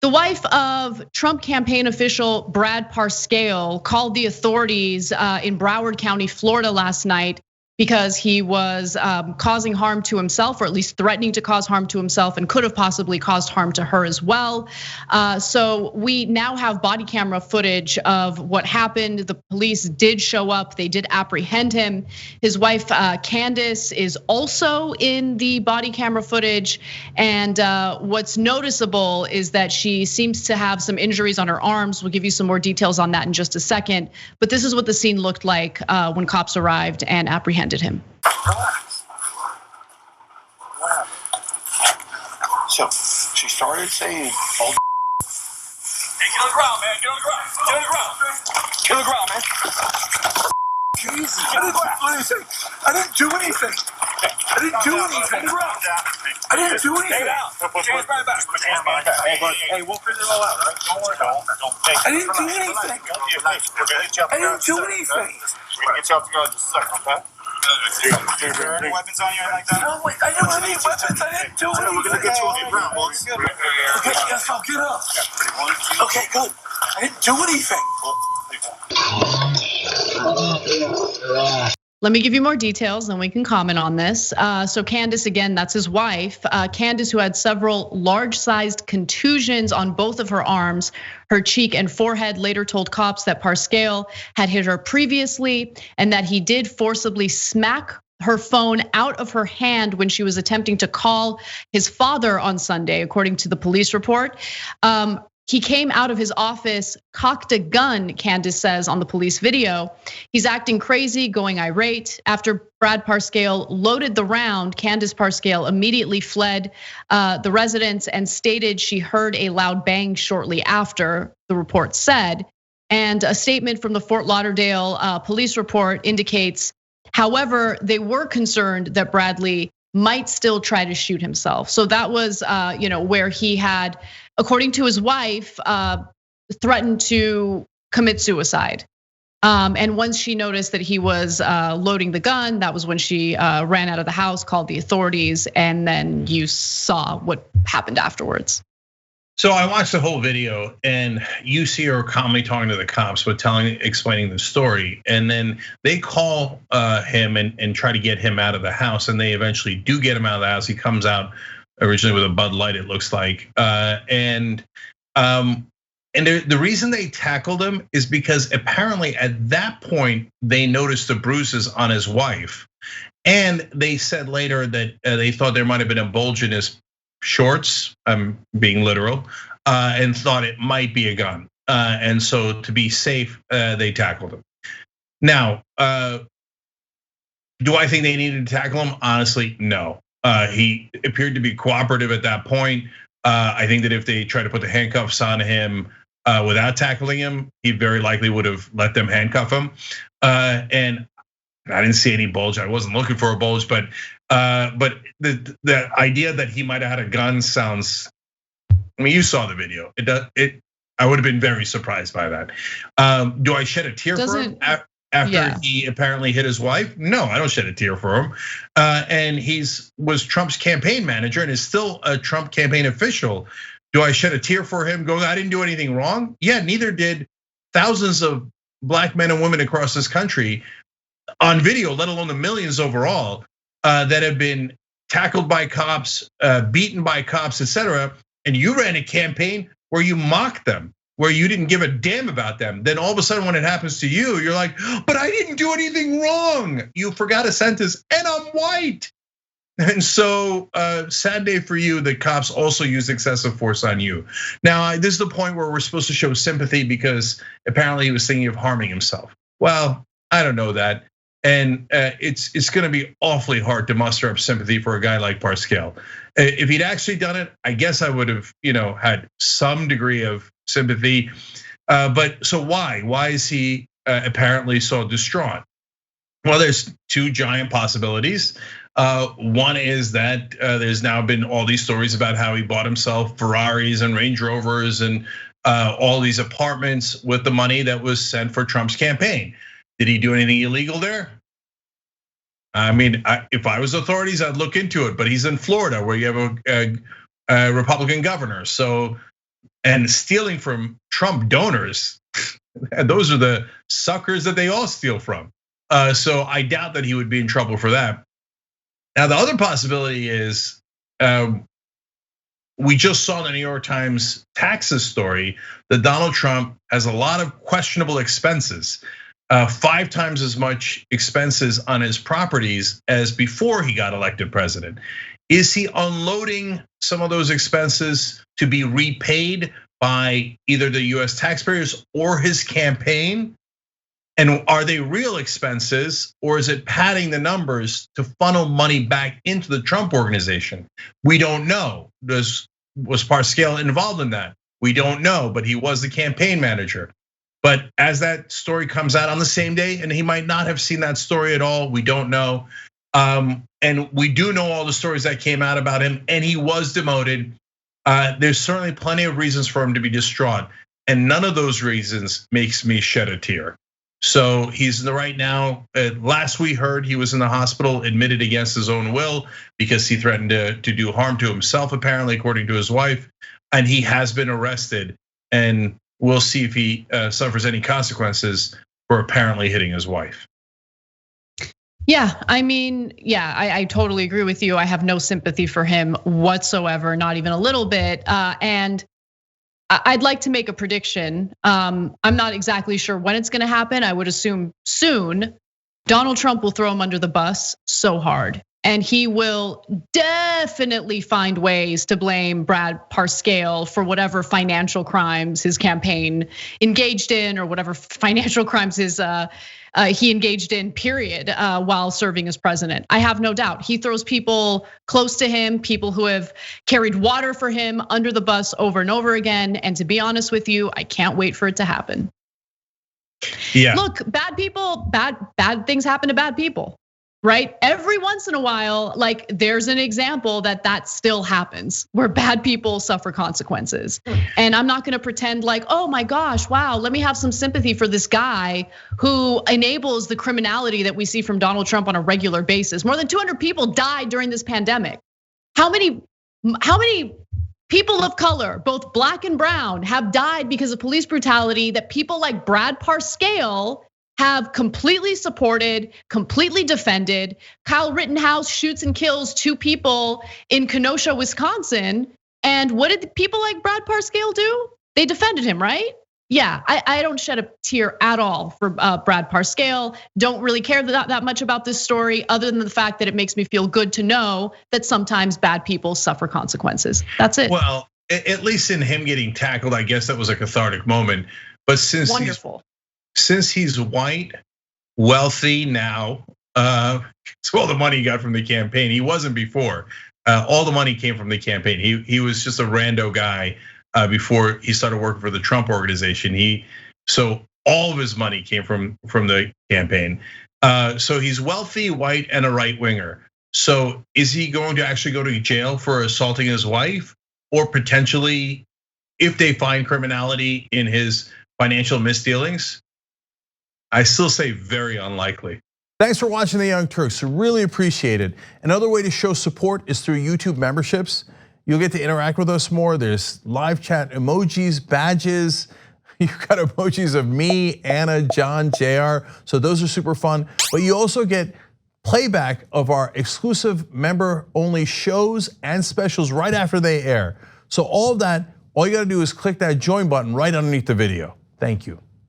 The wife of Trump campaign official Brad Parscale called the authorities in Broward County, Florida last night because he was causing harm to himself, or at least threatening to cause harm to himself, and could have possibly caused harm to her as well. So we now have body camera footage of what happened. The police did show up, they did apprehend him. His wife, Candace, is also in the body camera footage. And what's noticeable is that she seems to have some injuries on her arms. We'll give you some more details on that in just a second. But this is what the scene looked like when cops arrived and apprehended him. Relax. Wow. So she started saying, "Oh, hey, get on the ground, man. Get on the ground. Get on the ground. Get on the ground, man." Jesus, I didn't do anything. I didn't do anything. I didn't do anything. I didn't do anything. Put your hands behind back. Put your hands behind back. Hey, we'll figure it all out, right? Don't worry about it. I didn't do anything. I didn't do anything. We're gonna get you off the ground just a second, okay? Is there any weapons on you like that? No, wait, I don't have any weapons. I didn't do anything. We're gonna get you off the ground, boys. Okay, yes, I'll get up. Okay, good. I didn't do anything. Let me give you more details and we can comment on this. So Candace, again, that's his wife. Candace, who had several large-sized contusions on both of her arms, her cheek and forehead, later told cops that Parscale had hit her previously and that he did forcibly smack her phone out of her hand when she was attempting to call his father on Sunday, according to the police report. He came out of his office, cocked a gun, Candace says on the police video. He's acting crazy, going irate. After Brad Parscale loaded the round, Candace Parscale immediately fled the residence and stated she heard a loud bang shortly after, the report said. And a statement from the Fort Lauderdale police report indicates, however, they were concerned that Bradley might still try to shoot himself. So that was where he had, according to his wife, threatened to commit suicide. And once she noticed that he was loading the gun, that was when she ran out of the house, called the authorities, and then you saw what happened afterwards. So I watched the whole video, and you see her calmly talking to the cops, but explaining the story, and then they call him and try to get him out of the house, and they eventually do get him out of the house. He comes out originally with a Bud Light, it looks like, and the reason they tackled him is because apparently at that point they noticed the bruises on his wife, and they said later that they thought there might have been a bulge in his shorts, I'm being literal, and thought it might be a gun. And so to be safe, they tackled him. Now, do I think they needed to tackle him? Honestly, no. He appeared to be cooperative at that point. I think that if they tried to put the handcuffs on him without tackling him, he very likely would have let them handcuff him. And I didn't see any bulge. I wasn't looking for a bulge, but the idea that he might have had a gun sounds. I mean, you saw the video. I would have been very surprised by that. Do I shed a tear for him after he apparently hit his wife? No, I don't shed a tear for him. And was Trump's campaign manager and is still a Trump campaign official. Do I shed a tear for him going, I didn't do anything wrong? Yeah, neither did thousands of black men and women across this country on video, let alone the millions overall, that have been tackled by cops, beaten by cops, etc. And you ran a campaign where you mocked them, where you didn't give a damn about them. Then all of a sudden when it happens to you, you're like, but I didn't do anything wrong. You forgot a sentence, and I'm white. And so sad day for you, the cops also used excessive force on you. Now, this is the point where we're supposed to show sympathy because apparently he was thinking of harming himself. Well, I don't know that. And it's gonna be awfully hard to muster up sympathy for a guy like Parscale. If he'd actually done it, I guess I would have, had some degree of sympathy. But so why? Why is he apparently so distraught? Well, there's two giant possibilities. One is that there's now been all these stories about how he bought himself Ferraris and Range Rovers and all these apartments with the money that was sent for Trump's campaign. Did he do anything illegal there? I mean, if I was authorities, I'd look into it. But he's in Florida, where you have a Republican governor, so and stealing from Trump donors. Those are the suckers that they all steal from. So I doubt that he would be in trouble for that. Now, the other possibility is we just saw in the New York Times taxes story that Donald Trump has a lot of questionable expenses, 5 times as much expenses on his properties as before he got elected president. Is he unloading some of those expenses to be repaid by either the US taxpayers or his campaign? And are they real expenses, or is it padding the numbers to funnel money back into the Trump organization? We don't know. Was Parscale involved in that? We don't know, but he was the campaign manager. But as that story comes out on the same day, and he might not have seen that story at all, we don't know. And we do know all the stories that came out about him, and he was demoted. There's certainly plenty of reasons for him to be distraught, and none of those reasons makes me shed a tear. So he's in the right now. Last we heard, he was in the hospital, admitted against his own will because he threatened to do harm to himself, apparently, according to his wife. And he has been arrested, and we'll see if he suffers any consequences for apparently hitting his wife. Yeah, I mean, yeah, I totally agree with you. I have no sympathy for him whatsoever, not even a little bit. And I'd like to make a prediction. I'm not exactly sure when it's gonna happen. I would assume soon. Donald Trump will throw him under the bus so hard. And he will definitely find ways to blame Brad Parscale for whatever financial crimes his campaign engaged in, or whatever financial crimes he engaged in, period, while serving as president. I have no doubt. He throws people close to him, people who have carried water for him, under the bus over and over again. And to be honest with you, I can't wait for it to happen. Yeah. Look, bad people, bad things happen to bad people. Right? Every once in a while, like there's an example that still happens where bad people suffer consequences. And I'm not gonna pretend like, oh my gosh, wow, let me have some sympathy for this guy who enables the criminality that we see from Donald Trump on a regular basis. More than 200 people died during this pandemic. How many people of color, both black and brown, have died because of police brutality that people like Brad Parscale have completely supported, completely defended? Kyle Rittenhouse shoots and kills 2 people in Kenosha, Wisconsin. And what did people like Brad Parscale do? They defended him, right? Yeah, I don't shed a tear at all for Brad Parscale. Don't really care that much about this story, other than the fact that it makes me feel good to know that sometimes bad people suffer consequences. That's it. Well, at least in him getting tackled, I guess that was a cathartic moment. But since he's white, wealthy now, so all the money he got from the campaign, he wasn't before. All the money came from the campaign. He was just a rando guy before he started working for the Trump organization. So all of his money came from the campaign. So he's wealthy, white, and a right winger. So is he going to actually go to jail for assaulting his wife, or potentially, if they find criminality in his financial misdealings? I still say very unlikely. Thanks for watching The Young Turks, really appreciate it. Another way to show support is through YouTube memberships. You'll get to interact with us more. There's live chat emojis, badges. You've got emojis of me, Anna, John, JR. So those are super fun. But you also get playback of our exclusive member-only shows and specials right after they air. So all of that, all you gotta do is click that join button right underneath the video. Thank you.